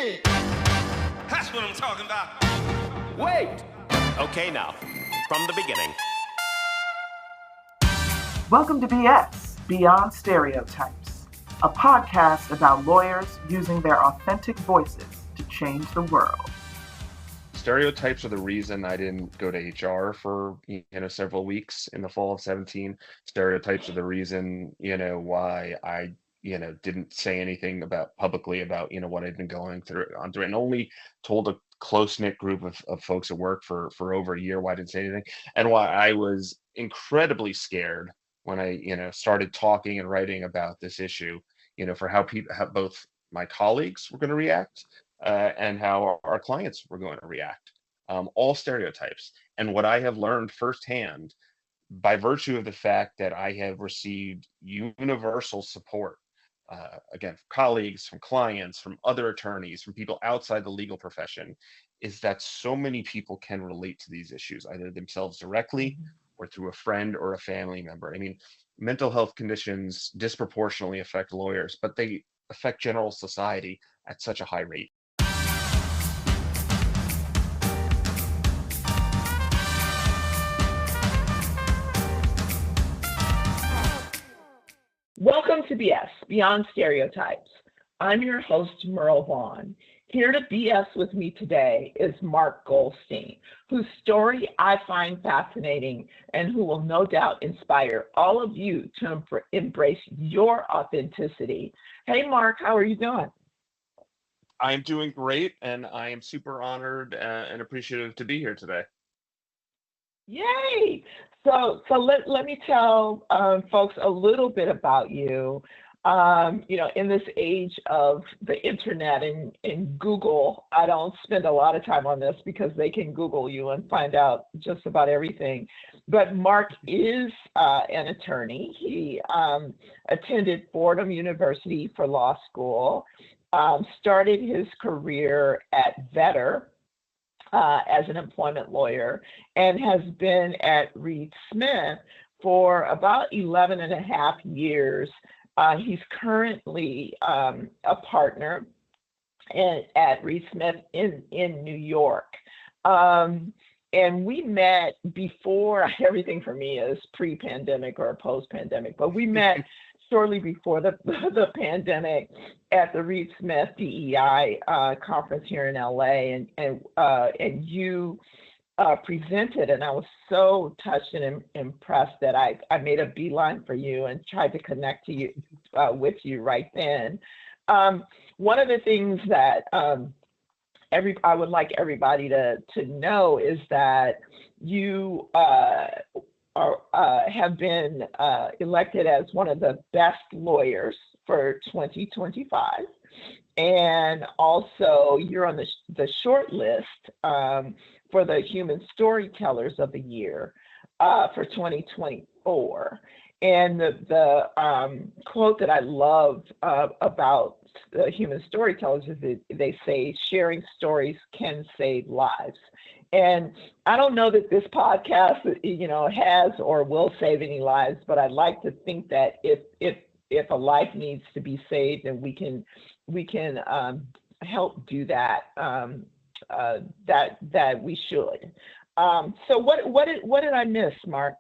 That's what I'm talking about. Wait! Okay, now, from the beginning. Welcome to BS, Beyond Stereotypes, a podcast about lawyers using their authentic voices to change the world. Stereotypes are the reason I didn't go to HR for several weeks in the fall of 17. Stereotypes are the reason why I didn't say anything publicly about what I'd been going through and only told a close-knit group of folks at work for over a year why I didn't say anything, and why I was incredibly scared when I started talking and writing about this issue, for how both my colleagues were going to react and how our clients were going to react. All stereotypes. And what I have learned firsthand by virtue of the fact that I have received universal support, again, from colleagues, from clients, from other attorneys, from people outside the legal profession, is that so many people can relate to these issues, either themselves directly or through a friend or a family member. I mean, mental health conditions disproportionately affect lawyers, but they affect general society at such a high rate. Welcome to BS, Beyond Stereotypes. I'm your host, Merle Vaughn. Here to BS with me today is Mark Goldstein, whose story I find fascinating and who will no doubt inspire all of you to embrace your authenticity. Hey, Mark, how are you doing? I'm doing great, and I am super honored and appreciative to be here today. Yay! So let me tell folks a little bit about you. In this age of the internet and Google, I don't spend a lot of time on this because they can Google you and find out just about everything. But Mark is an attorney. He attended Fordham University for law school, started his career at Vedder as an employment lawyer, and has been at Reed Smith for about 11 and a half years. He's currently a partner at Reed Smith in New York. And we met before, everything for me is pre-pandemic or post-pandemic, but we met shortly before the pandemic at the Reed Smith DEI conference here in LA, and you presented, and I was so touched and impressed that I made a beeline for you and tried to connect to you with you right then. One of the things that I would like everybody to know is that you have been elected as one of the best lawyers for 2025. And also you're on the short list for the Human Storytellers of the Year for 2024. And the quote that I love about the Human Storytellers is that they say, sharing stories can save lives. And I don't know that this podcast, has or will save any lives, but I'd like to think that if a life needs to be saved, and we can help do that, that we should. So what did I miss, Mark?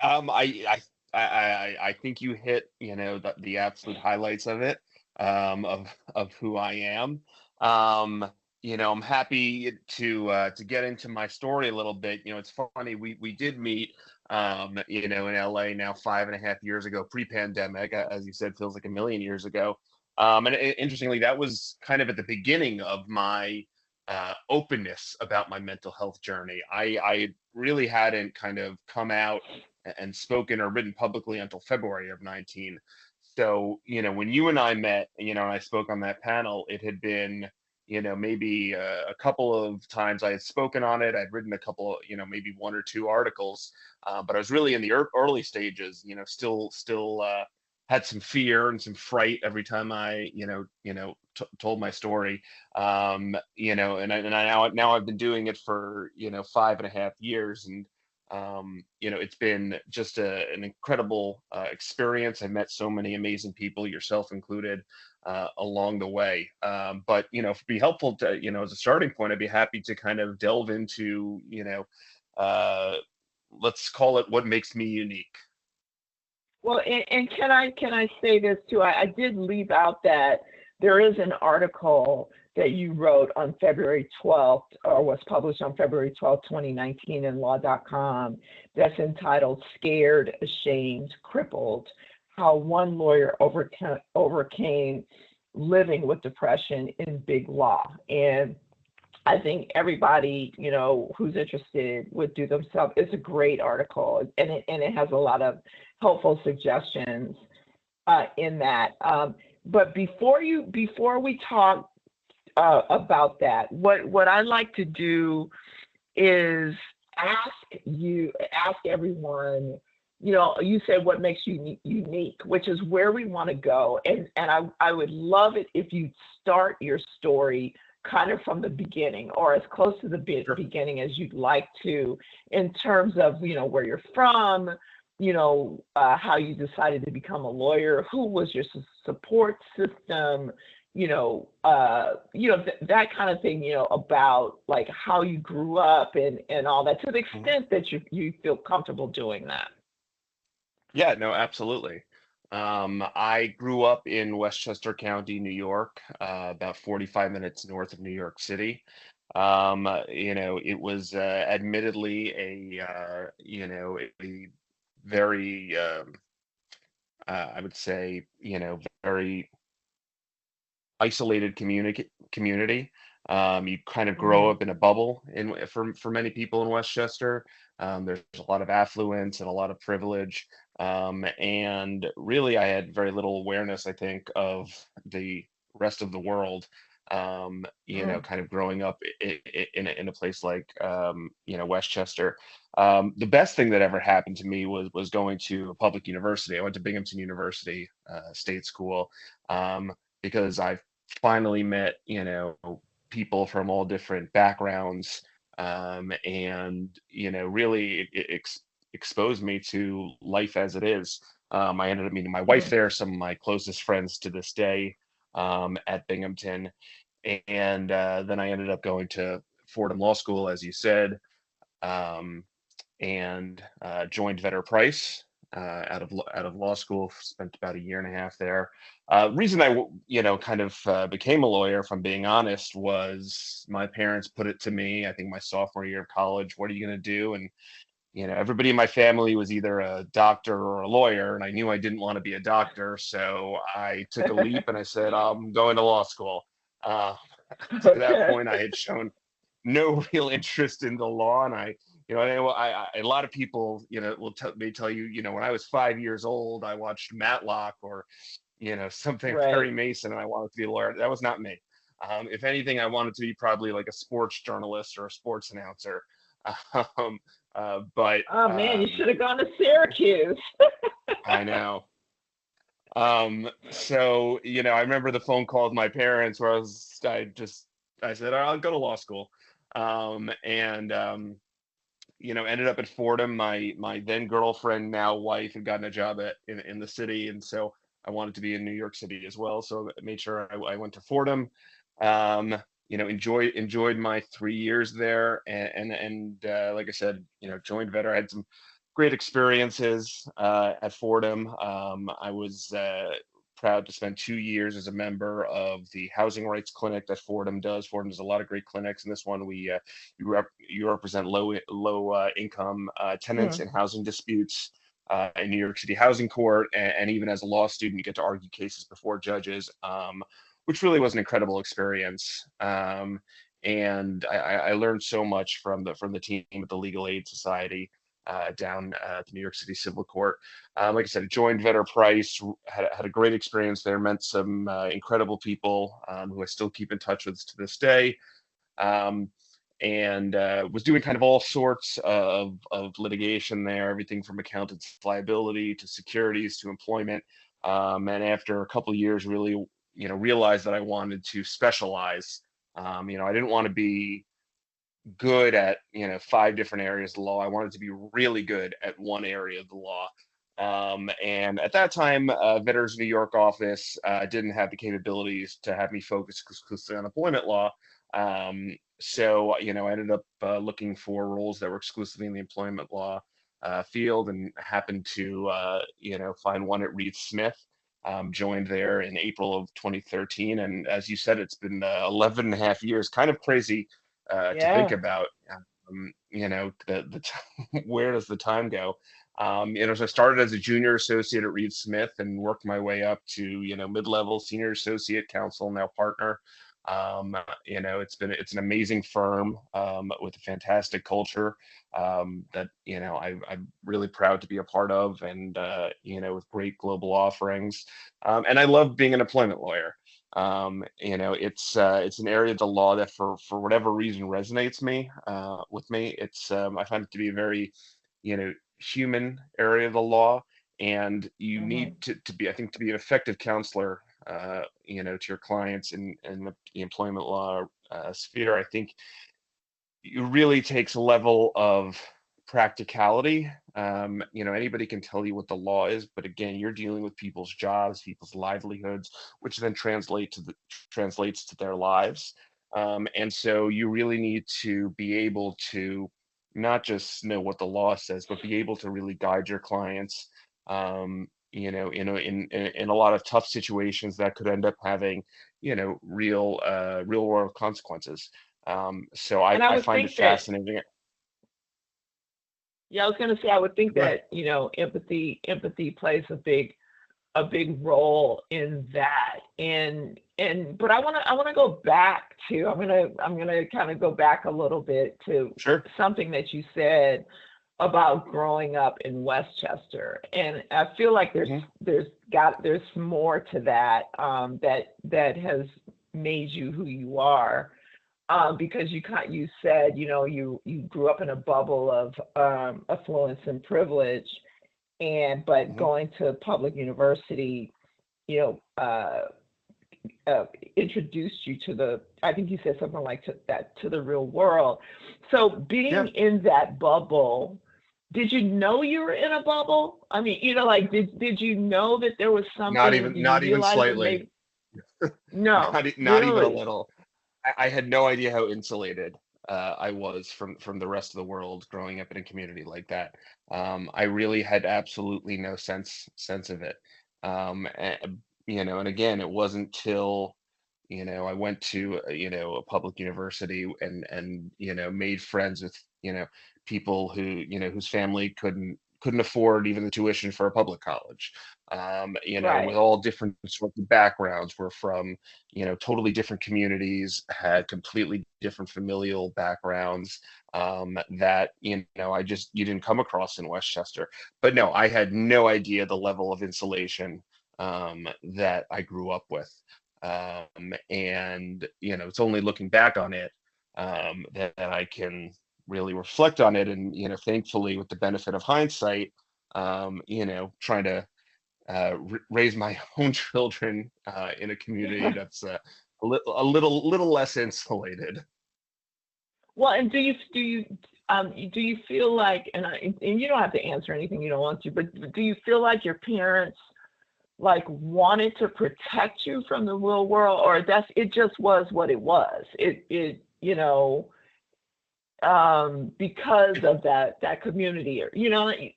I think you hit the absolute highlights of it, of who I am. I'm happy to get into my story a little bit. It's funny, we did meet in LA now 5.5 years ago, pre-pandemic. As you said, feels like a million years ago. And interestingly, that was kind of at the beginning of my openness about my mental health journey. I really hadn't kind of come out and spoken or written publicly until February of 19. So, when you and I met, and I spoke on that panel, it had been, maybe a couple of times I had spoken on it. I'd written a couple, maybe 1 or 2 articles, but I was really in the early stages, still had some fear and some fright every time I, told my story, and I now I've been doing it for, 5.5 years, and it's been just an incredible experience. I've met so many amazing people, yourself included. along the way. But if it'd be helpful to, as a starting point, I'd be happy to kind of delve into, let's call it what makes me unique. Well, and can I say this too? I did leave out that there is an article that you wrote on February 12th, or was published on February 12th, 2019 in law.com, that's entitled Scared, Ashamed, Crippled, How One Lawyer Overcame Living with Depression in Big Law. And I think everybody, who's interested would do themselves. It's a great article, and it has a lot of helpful suggestions in that. But before we talk about that, what I like to do is ask everyone. You said what makes you unique, which is where we want to go, and I would love it if you start your story kind of from the beginning, or as close to the beginning as you'd like to, in terms of where you're from, how you decided to become a lawyer, who was your support system, that kind of thing, about like how you grew up and all that, to the extent that you feel comfortable doing that. Yeah, no, absolutely. I grew up in Westchester County, New York, about 45 minutes north of New York City. It was admittedly a very, I would say, very isolated community. You kind of grow up in a bubble for many people in Westchester. There's a lot of affluence and a lot of privilege. And really, I had very little awareness, I think, of the rest of the world. Kind of growing up in a place like Westchester. The best thing that ever happened to me was going to a public university. I went to Binghamton University, state school, because I finally met people from all different backgrounds, and really exposed me to life as it is. I ended up meeting my wife there, some of my closest friends to this day, at Binghamton. And then I ended up going to Fordham Law School, as you said, and joined Vedder Price out of law school. Spent about a year and a half there. Reason I kind of became a lawyer, if I'm being honest, was my parents put it to me, I think my sophomore year of college, what are you going to do? And everybody in my family was either a doctor or a lawyer, and I knew I didn't want to be a doctor, so I took a leap and I said, I'm going to law school. To that point, I had shown no real interest in the law, and a lot of people, may tell you, when I was 5 years old, I watched Matlock or, something Perry Mason, and I wanted to be a lawyer. That was not me. If anything, I wanted to be probably like a sports journalist or a sports announcer. But man, you should have gone to Syracuse. I know. So I remember the phone call with my parents where I said I'll go to law school, and ended up at Fordham. My then girlfriend, now wife, had gotten a job in the city, and so I wanted to be in New York City as well. So I made sure I went to Fordham. Enjoyed my 3 years there, and like I said, joined Vedder. I had some great experiences at Fordham. I was proud to spend 2 years as a member of the housing rights clinic that Fordham does. Fordham does a lot of great clinics, and this one you represent low income tenants in housing disputes in New York City Housing Court, and even as a law student, you get to argue cases before judges. Which really was an incredible experience. And I learned so much from the team at the Legal Aid Society down at the New York City Civil Court. Like I said, joined Vedder Price, had a great experience there, met some incredible people who I still keep in touch with to this day. And was doing kind of all sorts of litigation there, everything from accountants' liability to securities to employment. And after a couple of years, really realized that I wanted to specialize. I didn't want to be good at 5 different areas of the law. I wanted to be really good at one area of the law. And at that time, Veterans New York office didn't have the capabilities to have me focus exclusively on employment law. So, I ended up looking for roles that were exclusively in the employment law field, and happened to, find one at Reed Smith. Joined there in April of 2013. And as you said, it's been 11 and a half years, kind of crazy to think Yeah. about. Where does the time go? So I started as a junior associate at Reed Smith and worked my way up to, mid-level senior associate counsel, now partner. It's an amazing firm with a fantastic culture that, I'm really proud to be a part of, and, with great global offerings. And I love being an employment lawyer. It's an area of the law that for whatever reason resonates with me. I find it to be a very, human area of the law, and you Hmm. need to be, I think, to be an effective counselor, to your clients in the employment law sphere. I think it really takes a level of practicality. Anybody can tell you what the law is, but again, you're dealing with people's jobs, people's livelihoods, which then translates to their lives. And so you really need to be able to not just know what the law says, but be able to really guide your clients. In a lot of tough situations that could end up having, real world consequences. So And I I would find it think that, fascinating. yeah, I was going to say, I would think Right. that, empathy plays a big role in that. But I want to go back to, I'm going to kind of go back a little bit to Sure. something that you said about growing up in Westchester. And I feel like there's Hmm. there's there's more to that, that has made you who you are. Because you said, you grew up in a bubble of affluence and privilege, but Hmm. going to public university, you know, introduced you to I think you said something like to the real world. So Yeah. being in that bubble, did you know you were in a bubble? I mean, like, did you know that there was Not something, and even, did you not even realize that slightly. maybe, no, Not even a really? little. I had no idea how insulated I was from the rest of the world growing up in a community like that. I really had absolutely no sense of it. And again, it wasn't till, I went to, a public university, and made friends with, people whose family couldn't afford even the tuition for a public college. With Right. all different sorts of backgrounds. We're from, totally different communities, had completely different familial backgrounds, that, you didn't come across in Westchester. But no, I had no idea the level of insulation that I grew up with. And it's only looking back on it that I can really reflect on it, and thankfully, with the benefit of hindsight, trying to raise my own children in a community that's a little less insulated. Well, and do you feel like, and you don't have to answer anything you don't want to, but do you feel like your parents, like, wanted to protect you from the real world, or it just was what it was? Because of that community, or,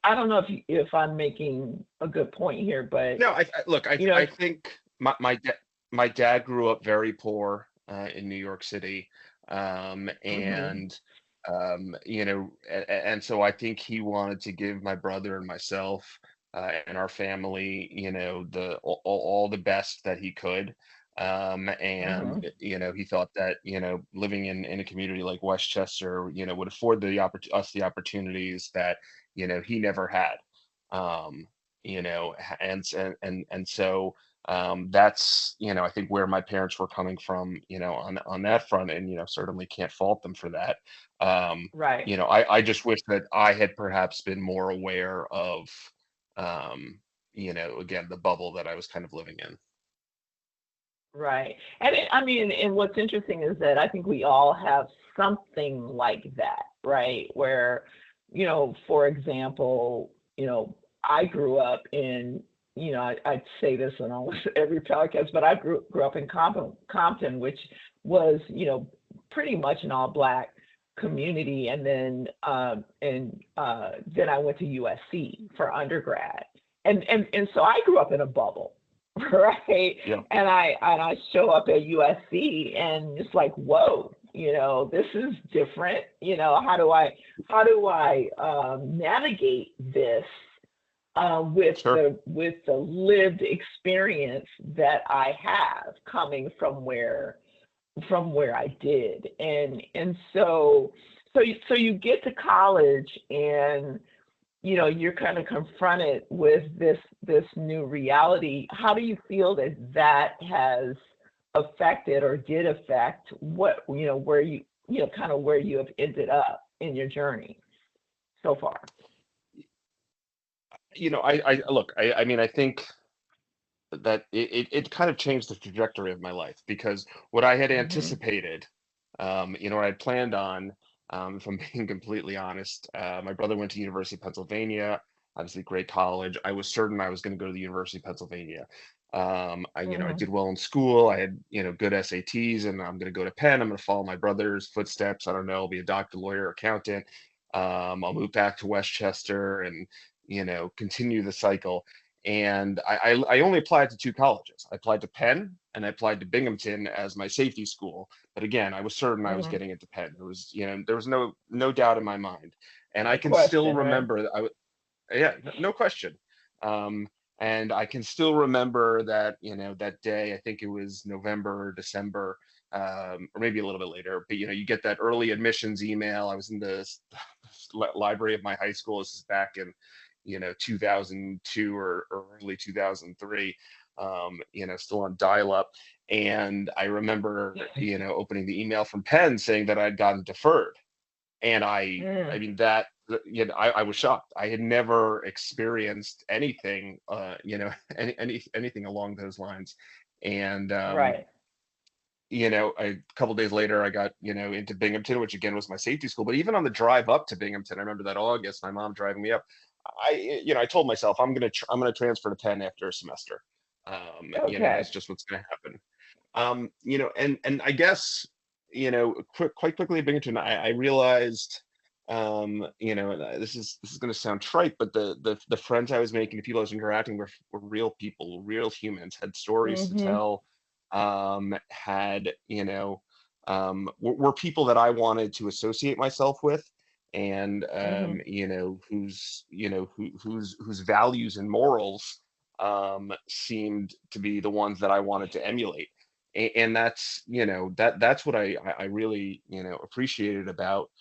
I don't know if I'm making a good point here, but No, look. I you know, I think my dad grew up very poor in New York City, hmm and and so I think he wanted to give my brother and myself and our family, the all the best that he could. And hmm he thought that, living in a community like Westchester, would afford us the opportunities that, he never had. Um, and so that's, I think, where my parents were coming from, on that front, and certainly can't fault them for that. um right. I just wish that I had perhaps been more aware of, again, the bubble that I was kind of living in. Right. And I mean, and what's interesting is that I think we all have something like that, right? Where, for example, I grew up in, I'd say this on almost every podcast, but I grew up in Compton, which was, pretty much an all Black community. And then then I went to USC for undergrad. And so I grew up in a bubble, right? Yeah. And I show up at USC and it's like, whoa, this is different. How do I navigate this with Sure. the lived experience that I have coming from where I did. And so you get to college and you're kind of confronted with this new reality. How do you feel that has affected or did affect what, where you kind of where you have ended up in your journey so far? I look, I mean, I think that it kind of changed the trajectory of my life, because what I had Mm-hmm. anticipated, what I had planned on, if I'm being completely honest, my brother went to University of Pennsylvania, obviously great college. I was certain I was going to go to the University of Pennsylvania. I Mm-hmm. did well in school. I had, good SATs, and I'm going to go to Penn. I'm going to follow my brother's footsteps. I don't know, be a doctor, lawyer, accountant. I'll move back to Westchester and, continue the cycle. And I only applied to two colleges. I applied to Penn and I applied to Binghamton as my safety school. But again, I was certain I was Mm-hmm. getting into Penn. There was no doubt in my mind. And I No can still question, right? remember that yeah, no question. Um, and I can still remember that, that day, I think it was November or December, or maybe a little bit later, but you get that early admissions email. I was in the library of my high school. This is back in, 2002 or early 2003, still on dial up. And I remember, opening the email from Penn saying that I'd gotten deferred. And I Mm, mean that, I was shocked. I had never experienced anything, anything along those lines. And right. a couple days later, I got, into Binghamton, which again was my safety school. But even on the drive up to Binghamton, I remember that August, my mom driving me up. I told myself I'm gonna transfer to Penn after a semester. That's Okay. just what's gonna happen. And I guess, quite quickly at Binghamton, I realized, this is going to sound trite, but the friends I was making, the people I was interacting with, were real people, real humans, had stories to Mm-hmm. tell, had, were people that I wanted to associate myself with, and Mm-hmm. whose values and morals seemed to be the ones that I wanted to emulate. And that's, that's what I really, appreciated about,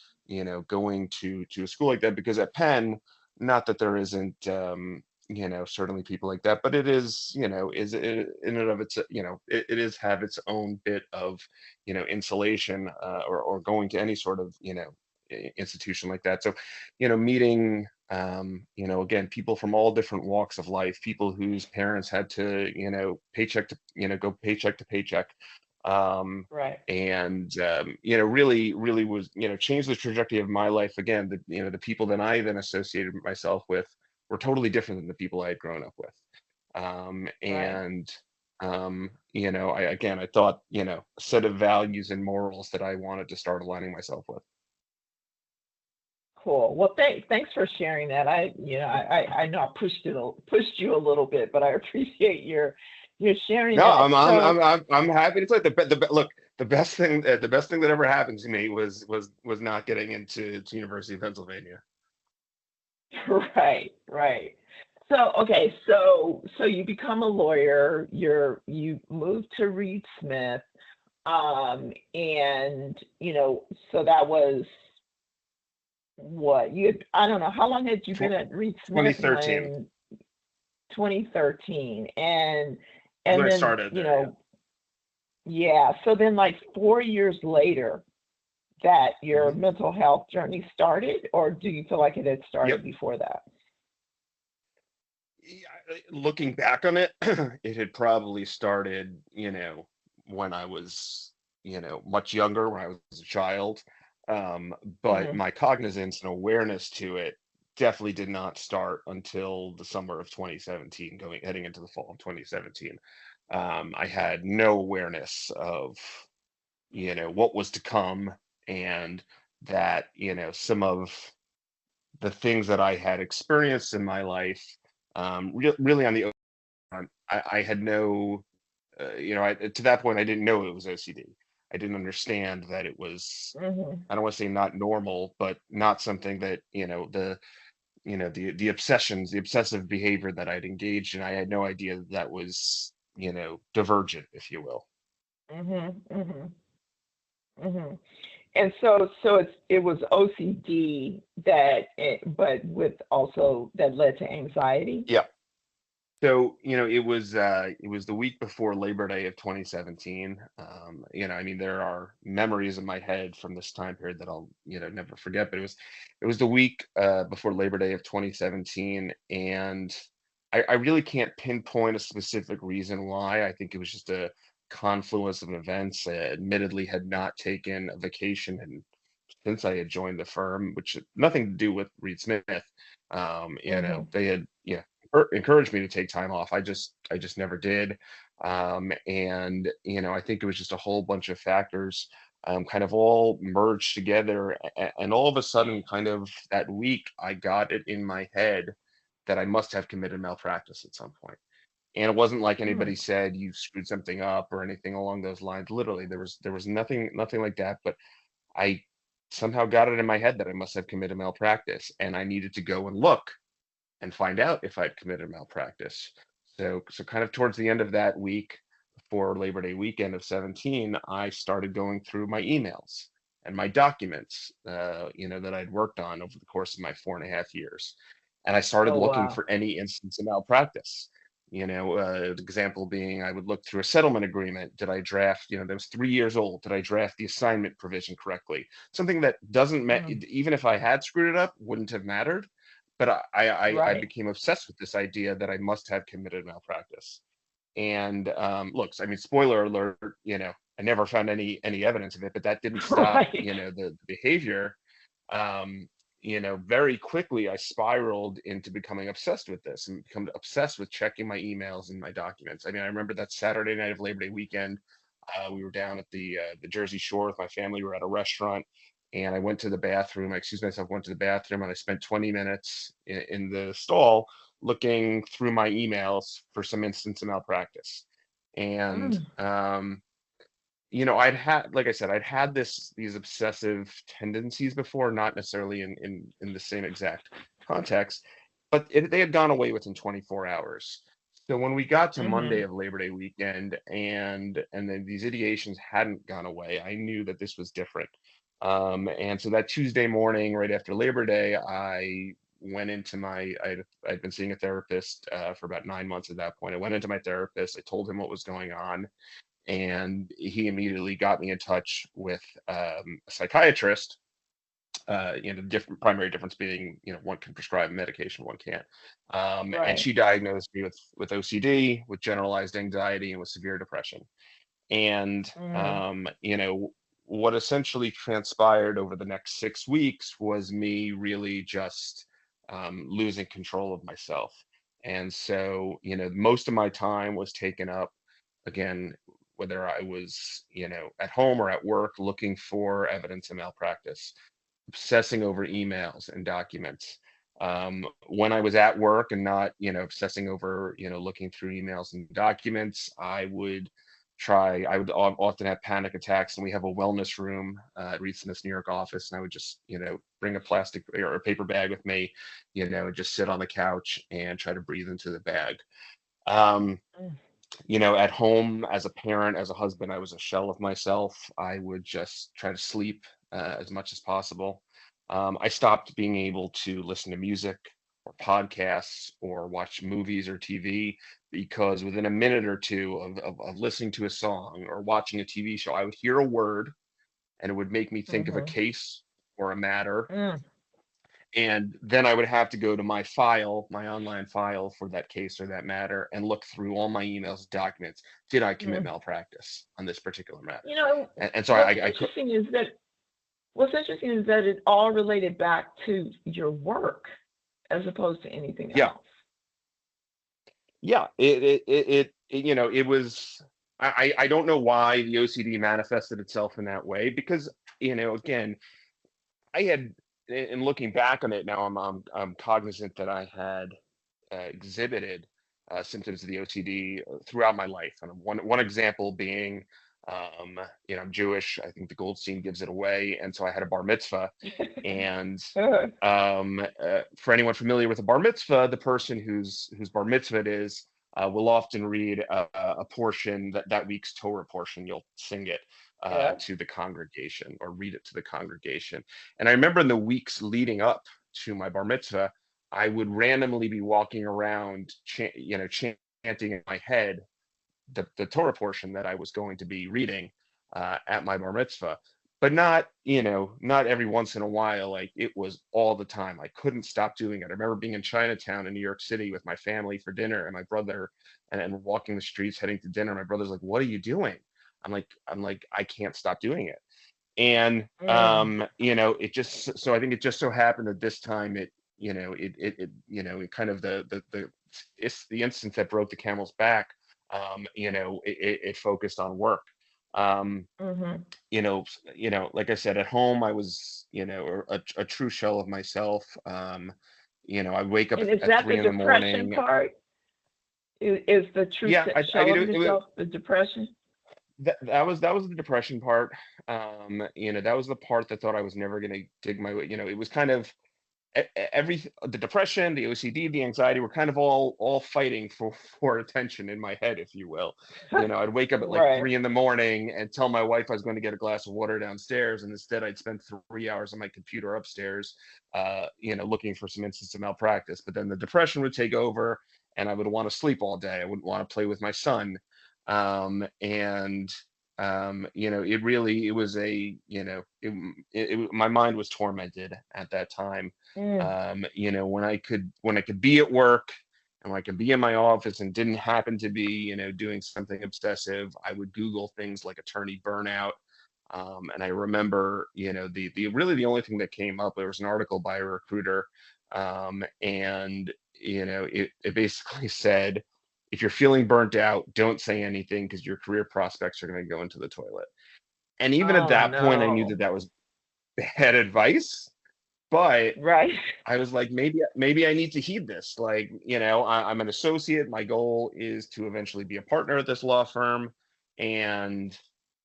going to a school like that. Because at Penn, not that there isn't, certainly people like that, but it is, is it, in and of its, it is have its own bit of, insulation, or going to any sort of, institution like that. So, meeting, again, people from all different walks of life, people whose parents had to, paycheck to, go paycheck to paycheck, um, Right. and really was, changed the trajectory of my life. Again, the people that I then associated myself with were totally different than the people I had grown up with. Right. And I thought, a set of values and morals that I wanted to start aligning myself with. Cool. Well, thanks for sharing that. I know I pushed you a little bit, but I appreciate your sharing No, that. So, I'm happy to say look, the best thing that ever happened to me was not getting to University of Pennsylvania. right, right. So, okay, so you become a lawyer. You move to Reed Smith, and so that was what you. I don't know how long had you been Tw- at Reed Smith 2013 when 2013, when and I then started there. Yeah. yeah. So then, like 4 years later, that your Mhm. mental health journey started, or do you feel like it had Yep. started before that? Yeah, looking back on it, it had probably started, when I was, much younger, when I was a child. But Hmm. my cognizance and awareness to it definitely did not start until the summer of 2017, heading into the fall of 2017. I had no awareness of, what was to come, and that, some of the things that I had experienced in my life, really on the front, I had no, to that point, I didn't know it was OCD. I didn't understand that it was, Mhm. I don't want to say not normal, but not something that, the obsessions, the obsessive behavior that I'd engaged in. I had no idea that was, divergent, if you will. Mhm. Mhm. Mhm. And so it was OCD but with also that led to anxiety. Yeah. So, it was the week before Labor Day of 2017. I mean, there are memories in my head from this time period that I'll, never forget, but it was the week before Labor Day of 2017, and I really can't pinpoint a specific reason why. I think it was just a confluence of events. I admittedly had not taken a vacation since I had joined the firm, which had nothing to do with Reed Smith. Mhm. They had, encouraged me to take time off. I just never did. And I think it was just a whole bunch of factors, kind of all merged together. And all of a sudden, kind of that week, I got it in my head that I must have committed malpractice at some point. And it wasn't like Mm. anybody said you screwed something up or anything along those lines. Literally, there was nothing like that. But I somehow got it in my head that I must have committed malpractice, and I needed to go and look and find out if I'd committed malpractice. So kind of towards the end of that week, before Labor Day weekend of 17, I started going through my emails and my documents, that I'd worked on over the course of my 4.5 years. And I started Oh looking wow. for any instance of malpractice. The example being, I would look through a settlement agreement. Did I draft, that was 3 years old? Did I draft the assignment provision correctly? Something that doesn't, Mm. even if I had screwed it up, wouldn't have mattered, but I Right. became obsessed with this idea that I must have committed malpractice. And look, I mean, spoiler alert, I never found any evidence of it, but that didn't stop, Right. the behavior. Um, very quickly I spiraled into becoming obsessed with this and become obsessed with checking my emails and my documents. I mean, I remember that Saturday night of Labor Day weekend, we were down at the Jersey Shore with my family. We were at a restaurant, and I went to the bathroom. I excused myself, went to the bathroom, and I spent 20 minutes in the stall looking through my emails for some instance of malpractice. And Mm. like I said, I'd had these obsessive tendencies before, not necessarily in the same exact context, but they had gone away within 24 hours. So when we got to Monday Mhm. of Labor Day weekend, and then these ideations hadn't gone away, I knew that this was different. And so that Tuesday morning, right after Labor Day, I went into I'd been seeing a therapist for about 9 months at that point. I went into my therapist. I told him what was going on, and he immediately got me in touch with a psychiatrist. The different primary difference being, one can prescribe medication, one can't. And Right. she diagnosed me with OCD, with generalized anxiety, and with severe depression. And Mm. what essentially transpired over the next 6 weeks was me really just losing control of myself. And so, most of my time was taken up, again, whether I was, at home or at work, looking for evidence of malpractice, obsessing over emails and documents. When I was at work and not, obsessing over, looking through emails and documents, I would often have panic attacks, and we have a wellness room at Reed Smith's New York office, and I would just, bring a plastic or a paper bag with me, and just sit on the couch and try to breathe into the bag. Um, Mm. at home, as a parent, as a husband, I was a shell of myself. I would just try to sleep as much as possible. I stopped being able to listen to music or podcasts or watch movies or TV, because within a minute or two of listening to a song or watching a TV show, I would hear a word, and it would make me think of a Mhm. case or a matter, Mm. and then I would have to go to my file, my online file for that case or that matter, and look through all my emails, documents. Did I commit Mm. malpractice on this particular matter? You know, And so what's I could, interesting is that what's interesting is that it all related back to your work. as opposed to anything Yeah. else. Yeah, it was. I don't know why the OCD manifested itself in that way because again, I had in looking back on it now, I'm cognizant that I had exhibited symptoms of the OCD throughout my life, and one example being, I'm Jewish. I think the Goldstein gives it away, and so I had a bar mitzvah, and for anyone familiar with a bar mitzvah, the person whose bar mitzvah it is will often read a portion that week's Torah portion. You'll sing it Yeah. to the congregation or read it to the congregation. And I remember in the weeks leading up to my bar mitzvah, I would randomly be walking around, chanting in my head the Torah portion that I was going to be reading at my bar mitzvah, but not every once in a while. Like it was all the time. I couldn't stop doing it. I remember being in Chinatown in New York City with my family for dinner, and my brother, and walking the streets heading to dinner. My brother's like, "What are you doing?" I'm like, I can't stop doing it. And Mm. it just so I think it just so happened that this time it kind of it's the instance that broke the camel's back. It focused on work. Um, Mm-hmm. like I said, at home I was, a true shell of myself. I wake up And is at that the three in the depression morning. part? Is the true Yeah, I shell mean of it was yourself the depression? that was the depression part. That was the part that thought I was never going to dig my way. It was kind of every the depression, the OCD, the anxiety were kind of all fighting for attention in my head, if you will. I'd wake up at like Right. 3 in the morning and tell my wife I was going to get a glass of water downstairs, and instead I'd spend 3 hours on my computer upstairs, looking for some instance of malpractice. But then the depression would take over, and I would want to sleep all day. I wouldn't want to play with my son, and it was my mind was tormented at that time. Mm. When I could be at work and when I could be in my office and didn't happen to be, doing something obsessive, I would Google things like attorney burnout. And I remember, the really the only thing that came up, there was an article by a recruiter, and it basically said, if you're feeling burnt out, don't say anything because your career prospects are going to go into the toilet. And even at Oh that point, I knew no. that was bad advice, but Right. I was like, maybe I need to heed this. Like, I'm an associate. My goal is to eventually be a partner at this law firm. And,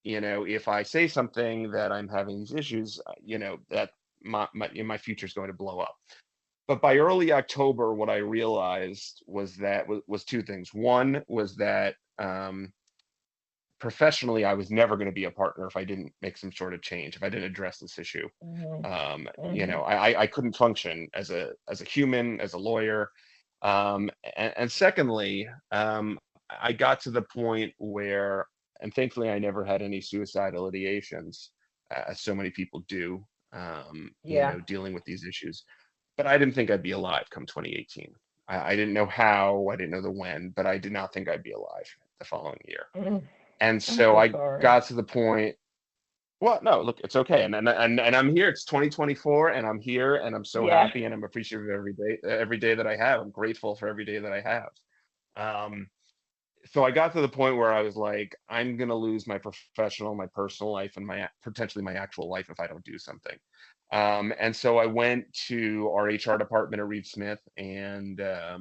if I say something that I'm having these issues, that my future is going to blow up. But by early October, what I realized was two things. One was that professionally, I was never going to be a partner if I didn't make some sort of change, if I didn't address this issue. Mm-hmm. Mm-hmm. I couldn't function as a human, as a lawyer. And secondly, I got to the point where, and thankfully, I never had any suicidal ideations, as so many people do, Yeah. dealing with these issues. But I didn't think I'd be alive come 2018. I didn't know how, I didn't know the when, but I did not think I'd be alive the following year. Mm. And I'm so so I sorry. got to the point. Well, no, look, it's okay, and I'm here. It's 2024, and I'm here, and I'm so Yeah. happy, and I'm appreciative of every day that I have. I'm grateful for every day that I have. Um, so I got to the point where I was like, I'm gonna lose my professional, my personal life, and potentially my actual life if I don't do something. And so I went to our HR department at Reed Smith, and I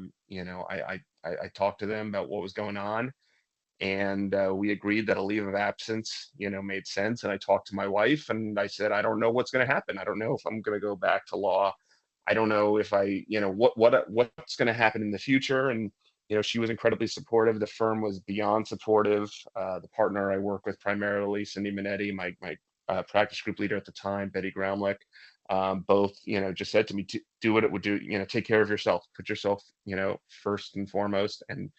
talked to them about what was going on, and we agreed that a leave of absence made sense. And I talked to my wife, and I said, I don't know what's going to happen. I don't know if I'm going to go back to law. I don't know if I what's going to happen in the future. And she was incredibly supportive. The firm was beyond supportive. The partner I work with primarily, Cindy Minetti, my practice group leader at the time, Betty Groumlick, both just said to me, do what it would do. Take care of yourself, put yourself first and foremost, and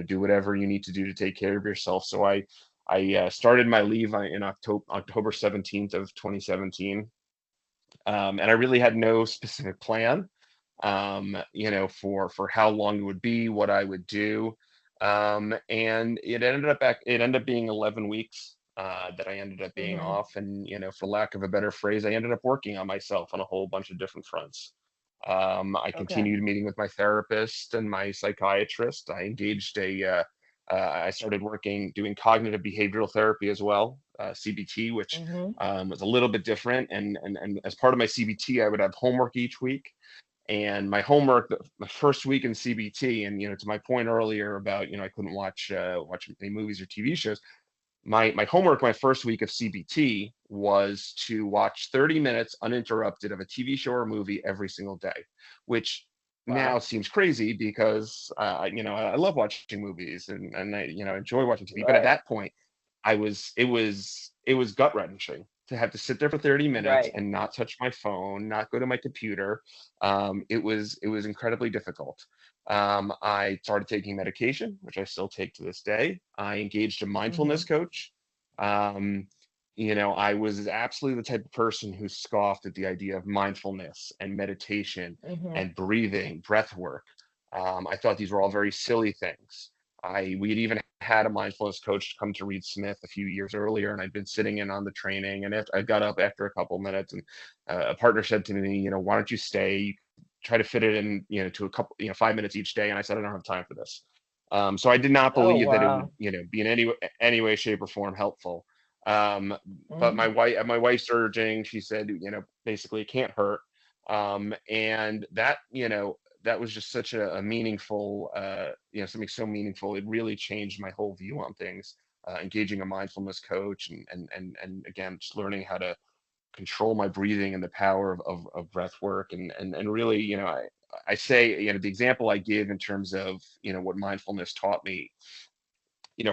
do whatever you need to do to take care of yourself. So I started my leave in October 17th of 2017, and I really had no specific plan, for how long it would be, what I would do, and it ended up being 11 weeks that I ended up being Mm-hmm. off, and for lack of a better phrase, I ended up working on myself on a whole bunch of different fronts. I Okay. continued meeting with my therapist and my psychiatrist. I started doing cognitive behavioral therapy as well, CBT, which Mhm. was a little bit different. And as part of my CBT, I would have homework each week. And my homework, the first week in CBT, and to my point earlier about I couldn't watch any movies or TV shows. My homework my first week of CBT was to watch 30 minutes uninterrupted of a TV show or movie every single day, which now Wow. seems crazy because I love watching movies and I enjoy watching TV. But at Right. that point, it was gut wrenching to have to sit there for 30 minutes Right. and not touch my phone, not go to my computer. It was incredibly difficult. I started taking medication, which I still take to this day. I engaged a mindfulness Mhm. coach. Um, I was absolutely the type of person who scoffed at the idea of mindfulness and meditation Mhm. and breathing, breath work. I thought these were all very silly things. We had even had a mindfulness coach come to Reed Smith a few years earlier, and I'd been sitting in on the training. And I got up after a couple minutes, and a partner said to me, why don't you stay? Try to fit it in, to a couple, 5 minutes each day. And I said, I don't have time for this. So I did not Oh, believe that it would, wow. be in any way, shape, or form helpful. Um, but Mhm. at my wife's urging, she said, basically it can't hurt. And that was just such a meaningful, something so meaningful. It really changed my whole view on things. Engaging a mindfulness coach and again, just learning how to control my breathing and the power of breath work and really I say the example I give in terms of what mindfulness taught me,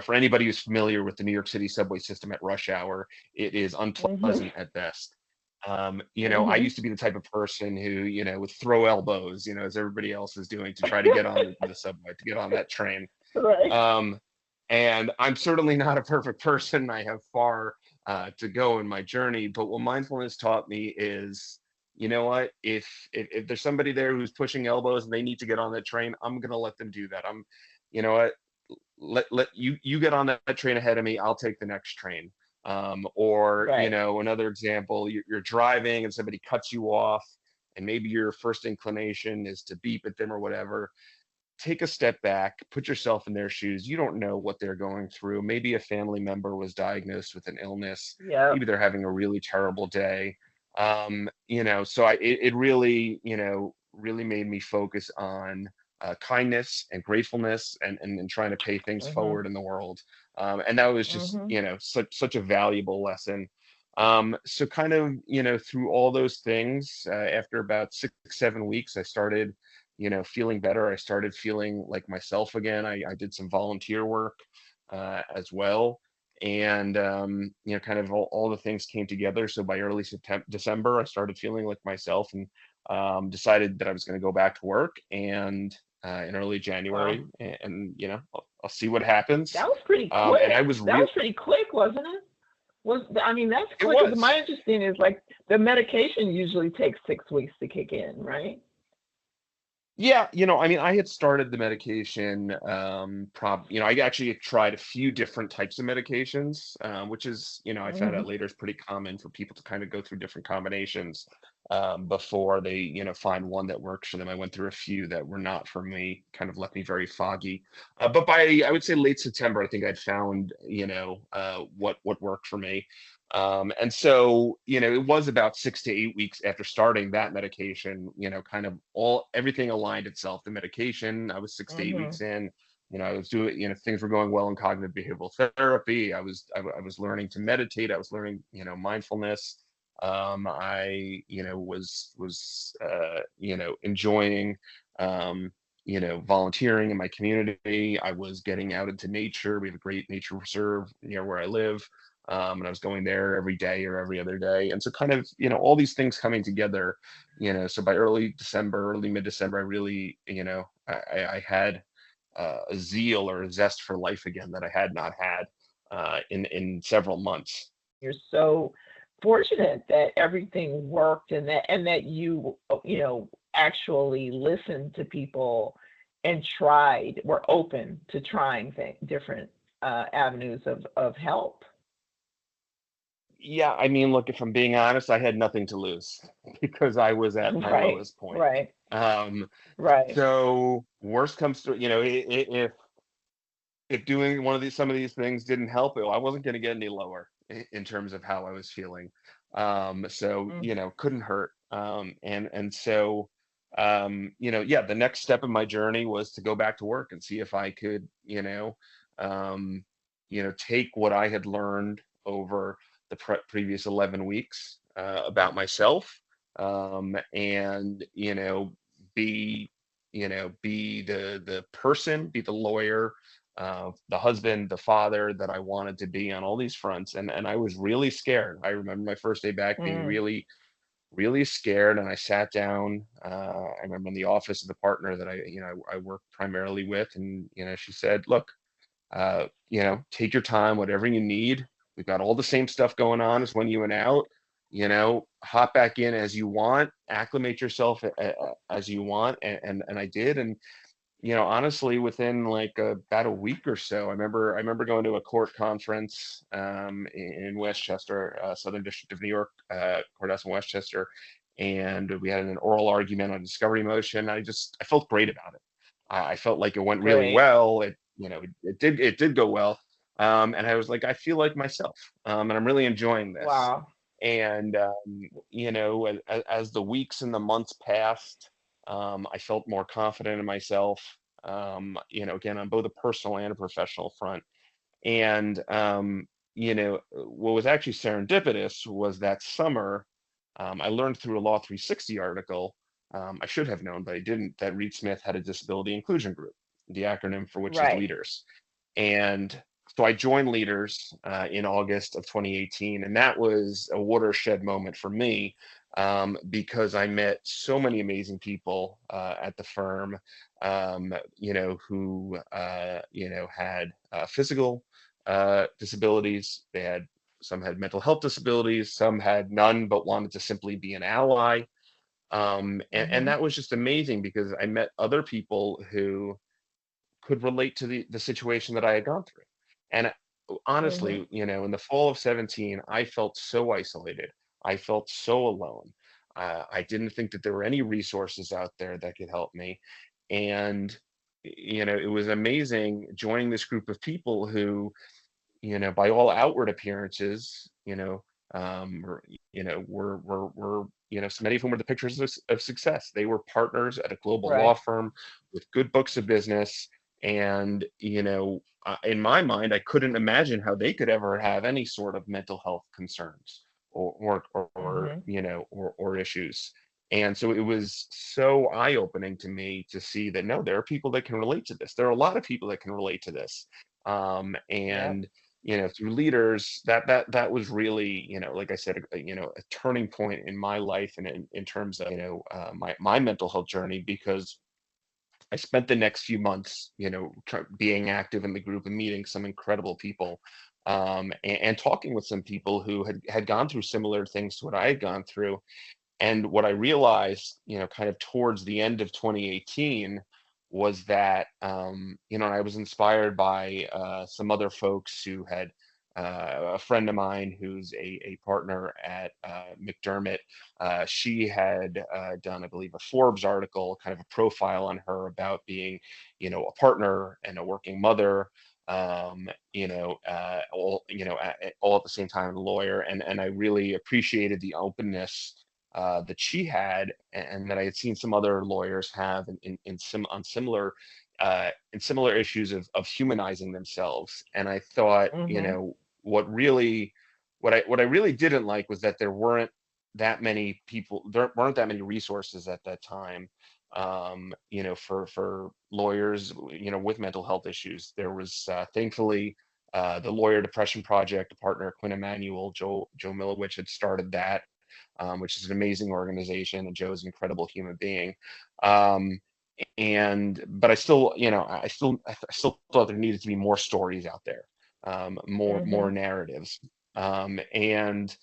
for anybody who's familiar with the New York City subway system at rush hour, it is Mhm. unpleasant at best. I Mhm. used to be the type of person who would throw elbows, as everybody else is doing, to try to get on the subway, to get on that train. Right. um, and I'm certainly not a perfect person. I have far to go in my journey. But what mindfulness taught me is, what? If there's somebody there who's pushing elbows and they need to get on that train, I'm gonna let them do that. You know what? Let you get on that train ahead of me. I'll take the next train. Or Right. another example, you're driving and somebody cuts you off, and maybe your first inclination is to beep at them or whatever. Take a step back, put yourself in their shoes. You don't know what they're going through. Maybe a family member was diagnosed with an illness. Yep. Maybe they're having a really terrible day. So it really, really made me focus on kindness and gratefulness and trying to pay things Mhm. forward in the world. And that was just, Mhm. such a valuable lesson. So kind of, through all those things, after about 6, 7 weeks, I started feeling better. I started feeling like myself again. I did some volunteer work as well. And, kind of all the things came together. So by early December, I started feeling like myself and decided that I was going to go back to work. And in early Wow. January, and I'll see what happens. That was pretty And I quick. was That real. was pretty quick, wasn't it? I mean, that's It quick. Because my was. understanding is like the medication usually takes 6 weeks to kick in, right? Yeah, I mean, I had started the medication, I actually tried a few different types of medications, which is, I found out Mhm. later is pretty common for people to kind of go through different combinations, before they, find one that works for them. I went through a few that were not for me, kind of left me very foggy. But I would say late September, I think I'd found, what worked for me. And so, it was about 6 to 8 weeks after starting that medication, kind of everything aligned itself. The medication, I was 6 to 8 weeks Mhm. in, I was doing, things were going well in cognitive behavioral therapy. I was learning to meditate. I was learning, mindfulness. I, enjoying, volunteering in my community. I was getting out into nature. We have a great nature reserve near where I live, and I was going there every day or every other day. And so kind of, all these things coming together, so by early mid-December, I really, I had a zeal or a zest for life again that I had not had in several months. You're so fortunate that everything worked and that you actually listened to people and were open to trying different avenues of help. Yeah, I mean, look, if I'm being honest, I had nothing to lose because I was at my Right. lowest point. Right. Right. So worst comes to, if doing some of these things didn't help it, I wasn't going to get any lower in terms of how I was feeling. So Mm. couldn't hurt. And so yeah, the next step in my journey was to go back to work and see if I could, um, take what I had learned over the previous 11 weeks about myself, and be be the person, be the lawyer, the husband, the father that I wanted to be on all these fronts. And I was really scared. I remember my first day back being Mm. really, really scared. And I sat down. I remember in the office of the partner that I work primarily with, and she said, "Look, take your time, whatever you need. We've got all the same stuff going on as when you went out. Hop back in as you want, acclimate yourself as you want." And I did. And honestly, within like about a week or so, I remember going to a court conference in Westchester, Southern District of New York, courthouse in Westchester, and we had an oral argument on a discovery motion. I felt great about it. I felt like it went really Great. well. It did go well, and I was like, I feel like myself, and I'm really enjoying this. Wow. And as the weeks and the months passed, I felt more confident in myself, again, on both a personal and a professional front. And, what was actually serendipitous was that summer, I learned through a Law 360 article, I should have known, but I didn't, that Reed Smith had a disability inclusion group, the acronym for which is Right. LEADERS. And so I joined LEADERS in August of 2018, and that was a watershed moment for me, because I met so many amazing people at the firm, who had physical disabilities. Some had mental health disabilities, some had none but wanted to simply be an ally. And Mm-hmm. that was just amazing because I met other people who could relate to the situation that I had gone through. And Mm-hmm. honestly, in the fall of 17, I felt so isolated. I felt so alone. I didn't think that there were any resources out there that could help me. And, it was amazing joining this group of people who, by all outward appearances, were, so many of whom were the pictures of success. They were partners at a global law Right. firm with good books of business. And, in my mind, I couldn't imagine how they could ever have any sort of mental health concerns Mm-hmm. or issues. And so it was so eye-opening to me to see that no, there are people that can relate to this. There are a lot of people that can relate to this. Yep. And through LEADERS, that was really, like I said, a turning point in my life and in terms of my mental health journey, because I spent the next few months being active in the group and meeting some incredible people, and talking with some people who had gone through similar things to what I had gone through. And what I realized, kind of towards the end of 2018, was that, I was inspired by some other folks who had, a friend of mine who's a partner at McDermott. She had done, I believe, a Forbes article, kind of a profile on her about being, a partner and a working mother, all at the same time, a lawyer. And I really appreciated the openness that she had, and that I had seen some other lawyers have in similar issues of humanizing themselves. And I thought, Mm-hmm. what I really didn't like was that there weren't that many people, there weren't that many resources at that time, for lawyers, with mental health issues. There was, thankfully, the Lawyer Depression Project, a partner, Quinn Emanuel, Joe Milowich, had started that, which is an amazing organization, and Joe is an incredible human being. Um, but I still, I still thought there needed to be more stories out there, Mm-hmm. more narratives, and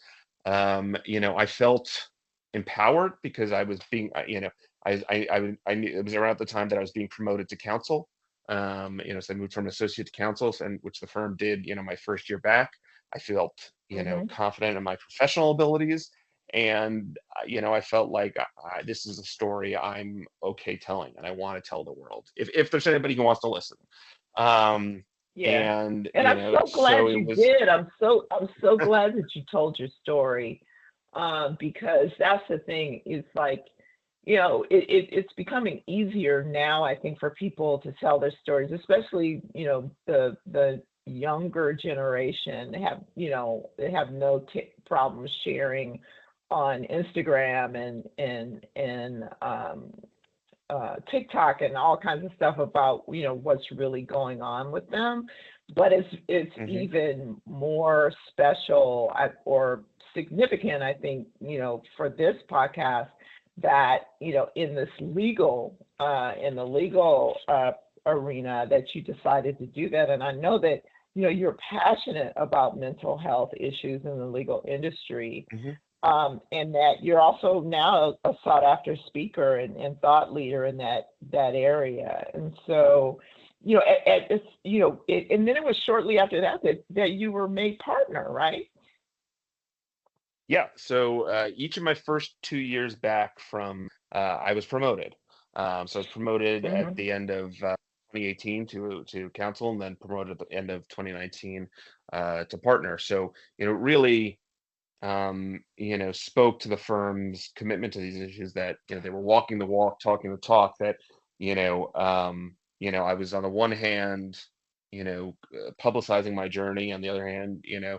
I felt empowered because I was being, I knew it was around the time that I was being promoted to counsel. So I moved from associate to counsel, and which the firm did, my first year back. I felt, Mm-hmm. confident in my professional abilities, And I felt like this is a story I'm okay telling, and I want to tell the world if there's anybody who wants to listen. Um, Yeah. and And I'm so glad so it you was. did. I'm so glad that you told your story, because that's the thing. It's like, it's becoming easier now, I think, for people to tell their stories, especially, the younger generation they have no problem sharing on Instagram and TikTok and all kinds of stuff about what's really going on with them. But it's Mhm. even more special or significant, I think, for this podcast that in this in the legal arena that you decided to do that. And I know that you're passionate about mental health issues in the legal industry, Mhm. and that you're also now a sought after speaker and thought leader in that area. And so, and then it was shortly after that you were made partner, right? Yeah. So each of my first 2 years back from I was promoted. So I was promoted at Mm-hmm. the end of 2018 to counsel, and then promoted at the end of 2019 to partner. So really spoke to the firm's commitment to these issues, that they were walking the walk, talking the talk. That I was, on the one hand, publicizing my journey. On the other hand, they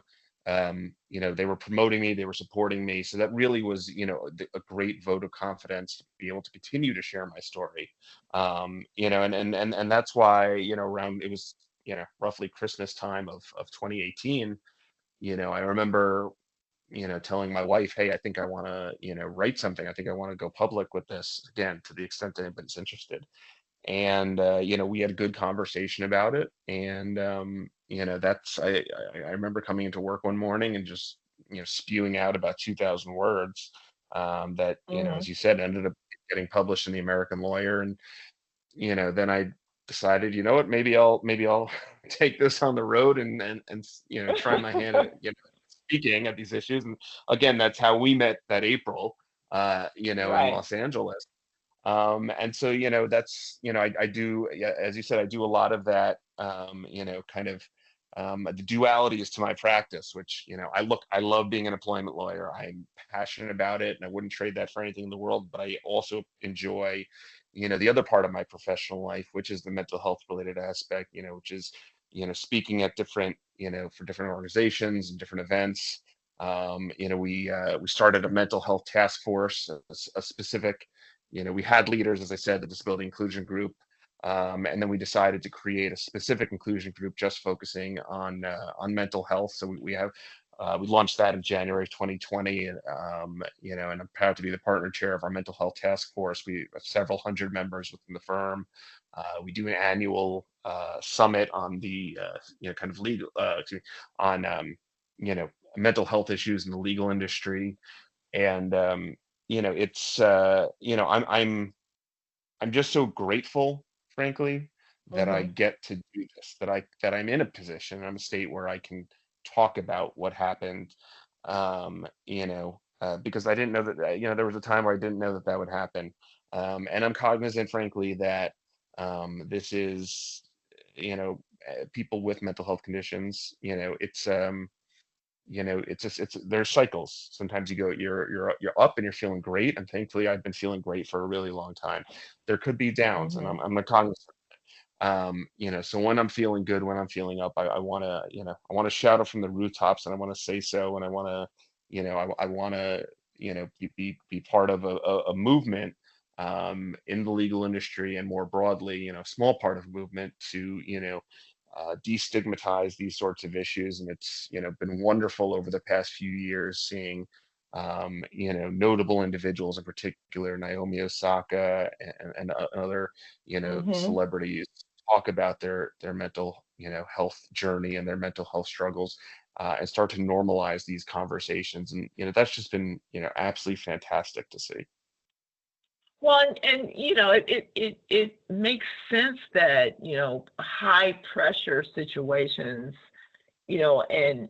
were promoting me, they were supporting me. So that really was, a great vote of confidence to be able to continue to share my story. And that's why, around, it was, roughly Christmas time of 2018. I remember telling my wife, hey, I think I want to, write something. I think I want to go public with this again, to the extent that anybody's interested. And, we had a good conversation about it. And, I remember coming into work one morning and just, spewing out about 2,000 words, that, Mm-hmm. as you said, ended up getting published in the American Lawyer. And, then I decided, you know what, maybe I'll take this on the road and try my hand at, speaking at these issues. And again, that's how we met that April, in Right. Los Angeles. And so, that's, I do, yeah, as you said, I do a lot of that, kind of, the dualities to my practice, which, I love being an employment lawyer. I'm passionate about it, and I wouldn't trade that for anything in the world. But I also enjoy, the other part of my professional life, which is the mental health related aspect, which is, speaking at different, for different organizations and different events. We started a mental health task force, a specific, we had leaders, as I said, the disability inclusion group, and then we decided to create a specific inclusion group just focusing on mental health. So we launched that in January of 2020, and I'm proud to be the partner chair of our mental health task force. We have several hundred members within the firm. We do an annual summit on the kind of legal, on mental health issues in the legal industry. And it's I'm just so grateful, frankly, that I Mm-hmm. get to do this, that I'm in a position, I'm a state where I can talk about what happened. Because I didn't know that, there was a time where I didn't know that that would happen. And I'm cognizant, frankly, that this is, people with mental health conditions, it's just, there's cycles. Sometimes you're up and you're feeling great, and thankfully I've been feeling great for a really long time. There could be downs, and Mm-hmm. I'm a cognizant. So when I'm feeling good, when I'm feeling up, I want to, I want to shout it from the rooftops, and I want to say so, and I want to, I want to, be part of a movement, in the legal industry, and more broadly, small part of a movement to, destigmatize these sorts of issues. And it's, been wonderful over the past few years seeing, notable individuals, in particular Naomi Osaka and other, Mm-hmm. celebrities, talk about their mental, health journey and their mental health struggles, and start to normalize these conversations. And that's just been, absolutely fantastic to see. Well, and it makes sense that high pressure situations, and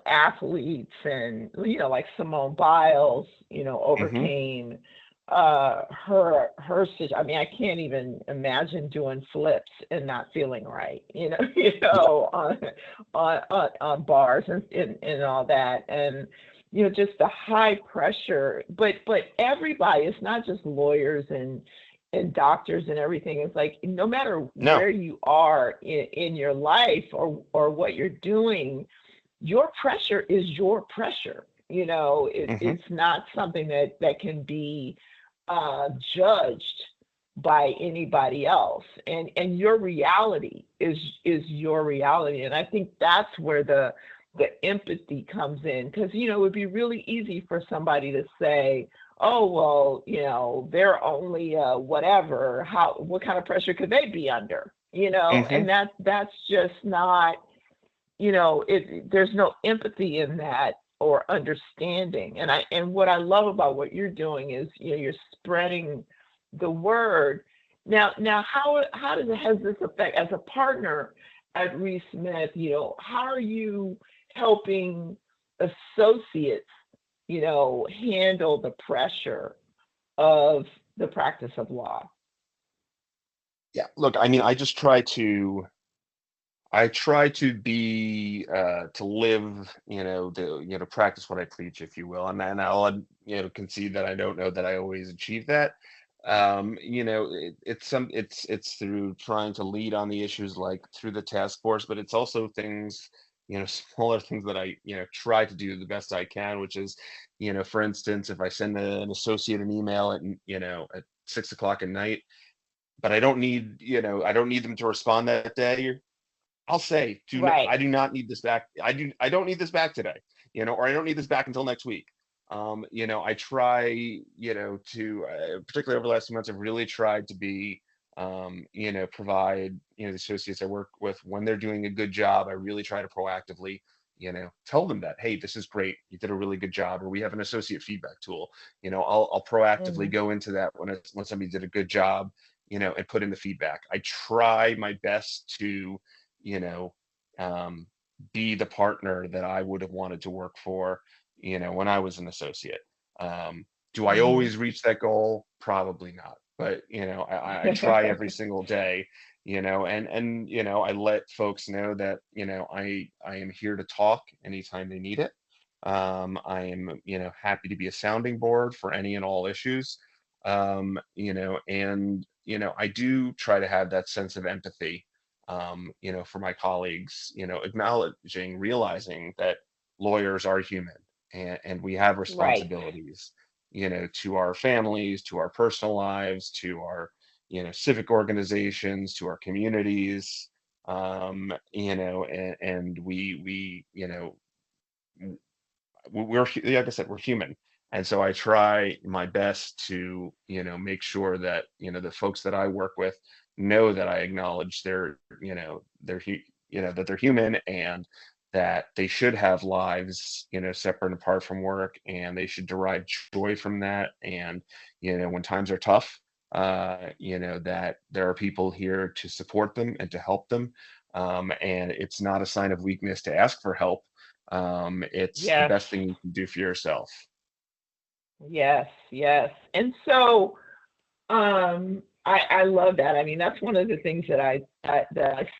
athletes and, like Simone Biles, Hmm. overcame I mean, I can't even imagine doing flips and not feeling right, Yeah. on bars and all that. And, just the high pressure, but everybody, it's not just lawyers and doctors and everything. It's like, no matter No. where you are in your life or what you're doing, your pressure is your pressure. Hmm. It's not something that can be judged by anybody else, and your reality is your reality. And I think that's where the empathy comes in, because it would be really easy for somebody to say, oh, well, they're only whatever, what kind of pressure could they be under, Hmm. and that's just not, there's no empathy in that or understanding. And what I love about what you're doing is, you're spreading the word. Now, how has this affect, as a partner at Reese Smith, how are you helping associates, handle the pressure of the practice of law? Yeah. Look, I mean, I try to be to live, practice what I preach, if you will, and I'll concede that I don't know that I always achieve that. It's through trying to lead on the issues, like through the task force, but it's also things, smaller things that I try to do the best I can, which is, for instance, if I send an associate an email at 6 o'clock at night, but I don't need them to respond that day. I'll say, Right. I do not need this back. I don't need this back today, or I don't need this back until next week. I try, to particularly over the last few months, I've really tried to be, provide, the associates I work with, when they're doing a good job, I really try to proactively, tell them that, hey, this is great, you did a really good job, or we have an associate feedback tool. I'll proactively Hmm. go into that when somebody did a good job, and put in the feedback. I try my best to you know, um, be the partner that I would have wanted to work for, when I was an associate. Do I Hmm. always reach that goal? Probably not. But I try every single day, and I let folks know that I am here to talk anytime they need it. I am happy to be a sounding board for any and all issues. And I do try to have that sense of empathy, for my colleagues, acknowledging, realizing that lawyers are human, and we have Right. responsibilities, to our families, to our personal lives, to our, civic organizations, to our communities, and we're, like I said, we're human. And so I try my best to, make sure that, the folks that I work with know that I acknowledge that they're human, and that they should have lives, separate and apart from work, and they should derive joy from that. And, when times are tough, that there are people here to support them and to help them. And it's not a sign of weakness to ask for help. It's the Yes. best thing you can do for yourself. Yes. Yes. And so, I love that. I mean, that's one of the things that I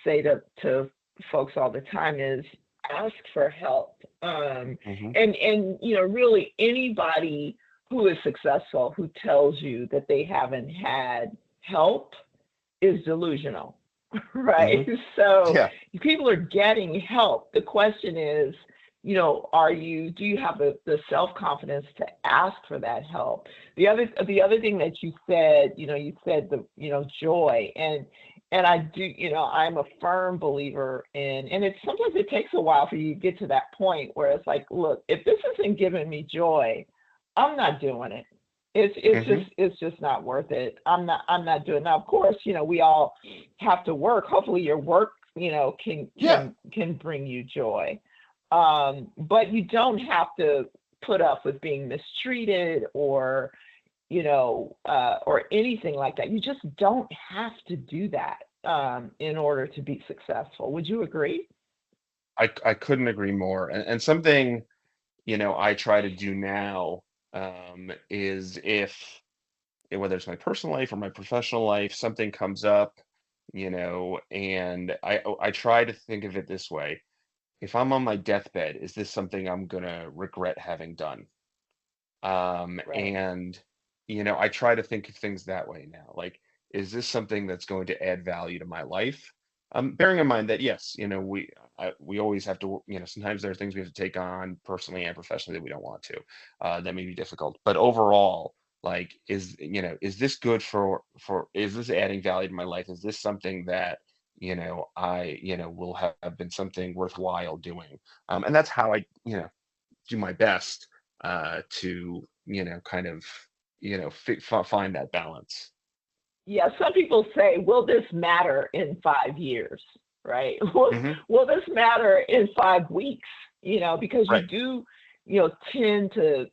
say to folks all the time is ask for help. Hmm. And really, anybody who is successful who tells you that they haven't had help is delusional, Hmm. right? So Yeah. people are getting help. The question is, do you have the self-confidence to ask for that help? The other thing that you said the, joy, and I do, I'm a firm believer in, and it's sometimes it takes a while for you to get to that point where it's like, look, if this isn't giving me joy, I'm not doing it. Hmm. It's just not worth it. I'm not doing it. Now, of course, we all have to work. Hopefully your work, can Yeah. bring you joy. But you don't have to put up with being mistreated or anything like that. You just don't have to do that in order to be successful. Would you agree? I couldn't agree more. And something, I try to do now, is if, whether it's my personal life or my professional life, something comes up, and I try to think of it this way. If I'm on my deathbed, is this something I'm gonna regret having done? Right. And I try to think of things that way now. Like, is this something that's going to add value to my life? Bearing in mind that yes, we always have to, sometimes there are things we have to take on personally and professionally that we don't want to. That may be difficult, but overall, like, is this good is this adding value to my life? Is this something that I will have been something worthwhile doing? And that's how I do my best to kind of find that balance. Yeah, some people say, will this matter in 5 years, right? Will, Hmm. will this matter in 5 weeks? Because you Right. do, tend to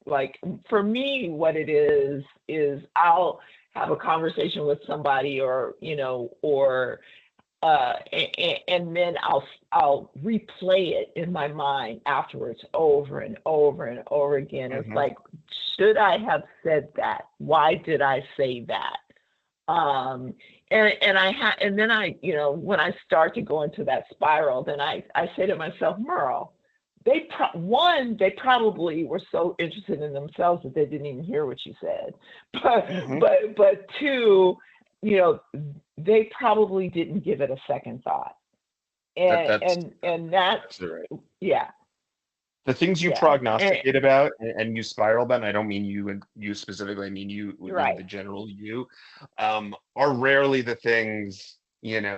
like, for me, what it is I'll have a conversation with somebody or and then I'll replay it in my mind afterwards over and over and over again. It's Hmm. like, should I have said that? Why did I say that? And then when I start to go into that spiral, then I say to myself, Merle, they probably were so interested in themselves that they didn't even hear what you said. But Hmm. but two, you know, they probably didn't give it a second thought. That And that's and and that's absolutely right. yeah, The things you yeah. And prognosticate about and you spiral about, and I don't mean you and you specifically, I mean the right. general you, are rarely the things,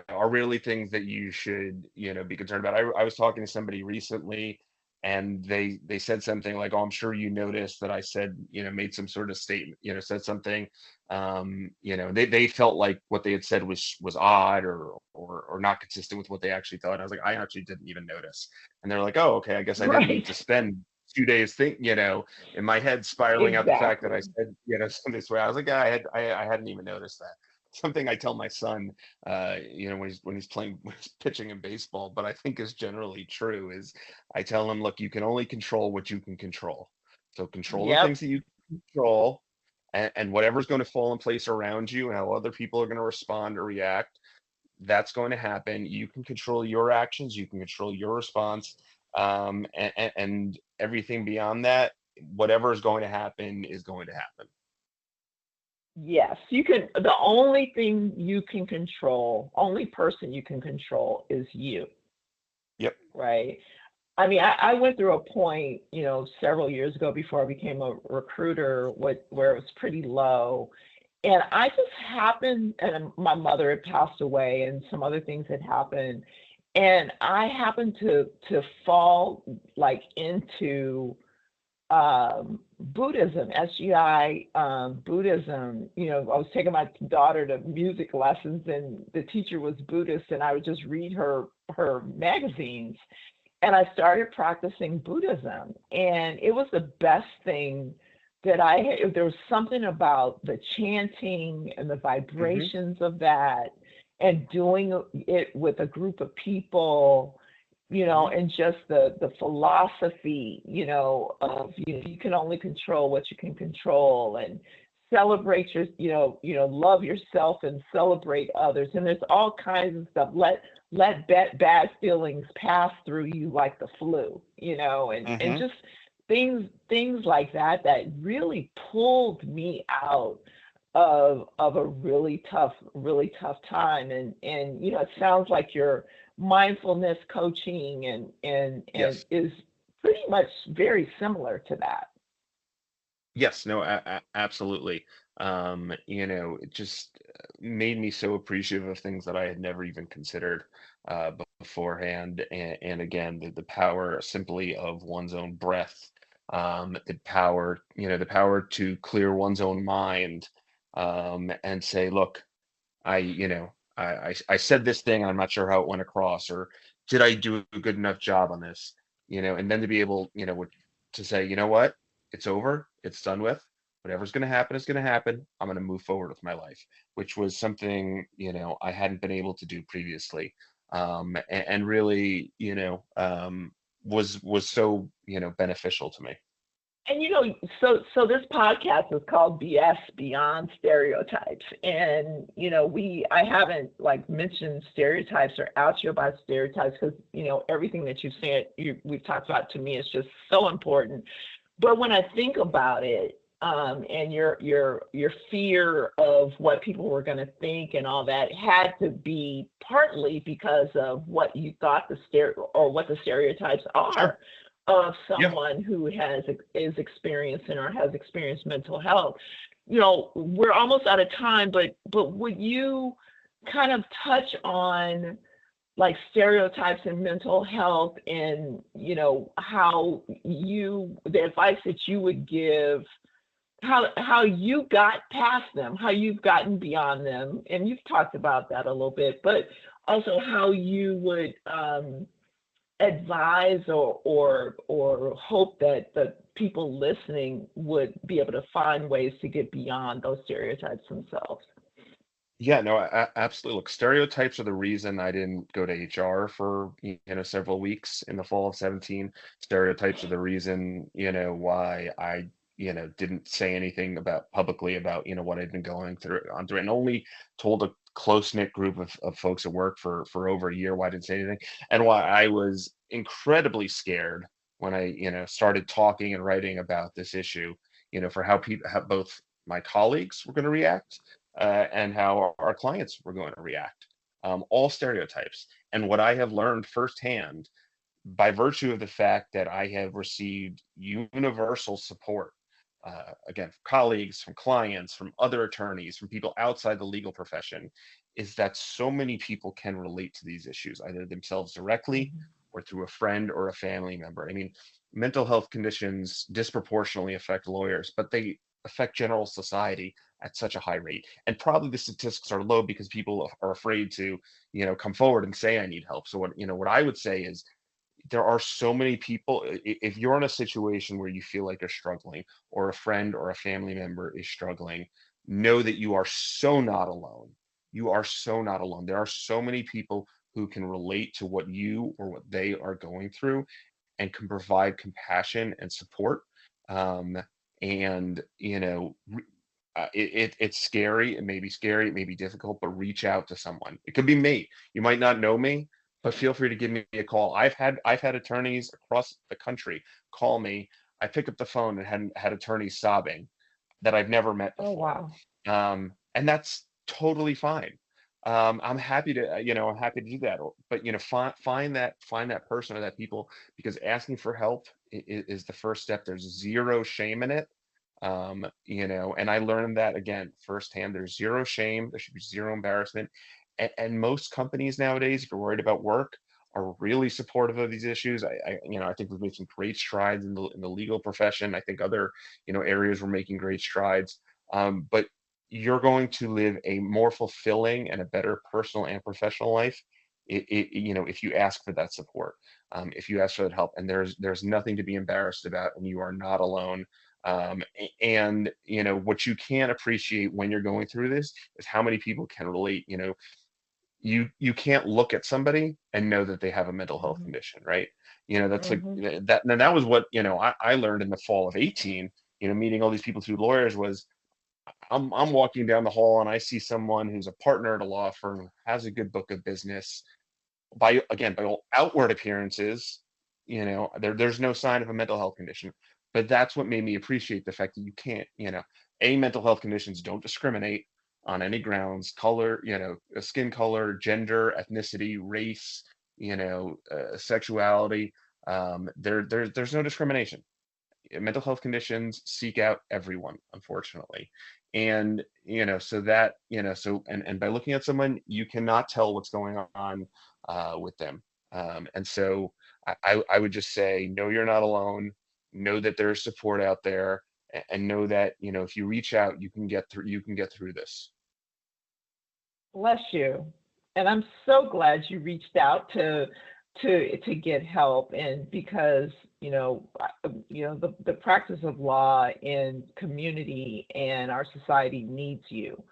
are rarely things that you should, be concerned about. I was talking to somebody recently, and they said something like, "Oh, I'm sure you noticed that I said, made some sort of statement, said something." They felt like what they had said was odd or not consistent with what they actually thought. I was like, I actually didn't even notice. And they're like, oh, okay, I guess I didn't need Right. to spend 2 days in my head spiraling out the fact that I Exactly. said, something this way. I was like, yeah, I hadn't even noticed that. Something I tell my son, when he's playing, when he's pitching in baseball, but I think is generally true, is I tell him, look, you can only control what you can control. So control the Yep. things that you can control, and whatever's going to fall in place around you and how other people are going to respond or react, that's going to happen. You can control your actions, you can control your response, and everything beyond that, whatever is going to happen is going to happen. Yes, you can. The only thing you can control, only person you can control is you, Yep. right? I mean, I went through a point, several years ago before I became a recruiter, where it was pretty low. And I just happened, and my mother had passed away, and some other things had happened. And I happened to fall like into Buddhism, SGI Buddhism. I was taking my daughter to music lessons, and the teacher was Buddhist, and I would just read her magazines, and I started practicing Buddhism, and it was the best thing that there was something about the chanting and the Hmm. vibrations of that, and doing it with a group of people, Hmm. and just the philosophy, of you can only control what you can control, and celebrate love yourself and celebrate others. And there's all kinds of stuff. Let bad feelings pass through you like the flu, and Hmm. just things like that really pulled me out of a really tough time. And it sounds like your mindfulness coaching and Yes. is pretty much very similar to that. Yes, no, absolutely. It just made me so appreciative of things that I had never even considered beforehand. And again, the power simply of one's own breath, the power to clear one's own mind, and say, look, I said this thing, I'm not sure how it went across, or did I do a good enough job on this? And then to be able, to say, you know what, it's over, it's done with. Whatever's going to happen is going to happen. I'm going to move forward with my life, which was something, I hadn't been able to do previously. and really, was so, beneficial to me. And so this podcast is called BS Beyond Stereotypes, and I haven't like mentioned stereotypes or out you about stereotypes because everything that you've said, we've talked about to me is just so important. But when I think about it, and your fear of what people were going to think and all that had to be partly because of what you thought what the stereotypes are. Sure. Of Yeah. someone who is experiencing or has experienced mental health. We're almost out of time, but would you kind of touch on like stereotypes in mental health and how the advice that you would give, how you got past them, how you've gotten beyond them, and you've talked about that a little bit, but also how you would advise or hope that the people listening would be able to find ways to get beyond those stereotypes themselves. Yeah, no, absolutely. Look, stereotypes are the reason I didn't go to HR for, several weeks in the fall of 17. Stereotypes are the reason, why I, didn't say anything publicly about, what I'd been going through and only told a close-knit group of folks at work for over a year why I didn't say anything, and why I was incredibly scared when I, started talking and writing about this issue, for how both my colleagues were going to react, and how our clients were going to react. All stereotypes. And what I have learned firsthand by virtue of the fact that I have received universal support, again, from colleagues, from clients, from other attorneys, from people outside the legal profession, is that so many people can relate to these issues, either themselves directly or through a friend or a family member. I mean, mental health conditions disproportionately affect lawyers, but they affect general society at such a high rate. And probably the statistics are low because people are afraid to, come forward and say, I need help. So what I would say is, there are so many people. If you're in a situation where you feel like you're struggling, or a friend or a family member is struggling, know that you are so not alone. You are so not alone. There are so many people who can relate to what you or what they are going through and can provide compassion and support. And it's scary. It may be scary. It may be difficult, but reach out to someone. It could be me. You might not know me, but feel free to give me a call. I've had attorneys across the country call me. I pick up the phone and had attorneys sobbing that I've never met before. Oh, wow. And that's totally fine. I'm happy to, I'm happy to do that. But find that person or that people, because asking for help is the first step. There's zero shame in it. And I learned that again firsthand. There's zero shame. There should be zero embarrassment. And most companies nowadays, if you're worried about work, are really supportive of these issues. I think we've made some great strides in the legal profession. I think other, areas we're making great strides. But you're going to live a more fulfilling and a better personal and professional life, if you ask for that support, if you ask for that help. And there's nothing to be embarrassed about, and you are not alone. And what you can't appreciate when you're going through this is how many people can relate. You can't look at somebody and know that they have a mental health condition, right? That's like that. And that was what I learned in the fall of 18. Meeting all these people through lawyers was, I'm walking down the hall and I see someone who's a partner at a law firm, has a good book of business. By all outward appearances, there's no sign of a mental health condition. But that's what made me appreciate the fact that you can't, mental health conditions don't discriminate on any grounds: color, skin color, gender, ethnicity, race, sexuality. There's no discrimination. Mental health conditions seek out everyone, unfortunately. And so that and by looking at someone, you cannot tell what's going on with them. And so I would just say, know you're not alone. Know that there's support out there, and know that if you reach out, you can get through this. Bless you. And I'm so glad you reached out to get help, and because the practice of law in community and our society needs you.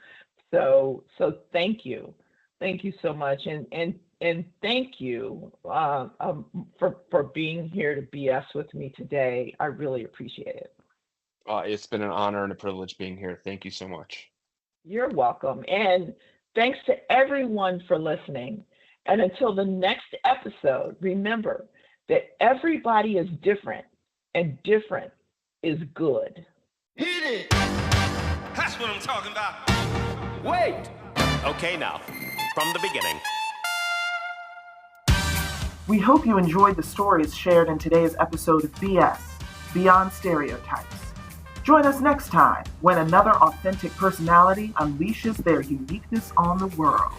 So thank you so much. And and thank you for being here to BS with me today. I really appreciate it. It's been an honor and a privilege being here. Thank you so much. You're welcome. And thanks to everyone for listening. And until the next episode, remember that everybody is different and different is good. Hit it! That's what I'm talking about. Wait! Okay, now, from the beginning. We hope you enjoyed the stories shared in today's episode of BS, Beyond Stereotypes. Join us next time when another authentic personality unleashes their uniqueness on the world.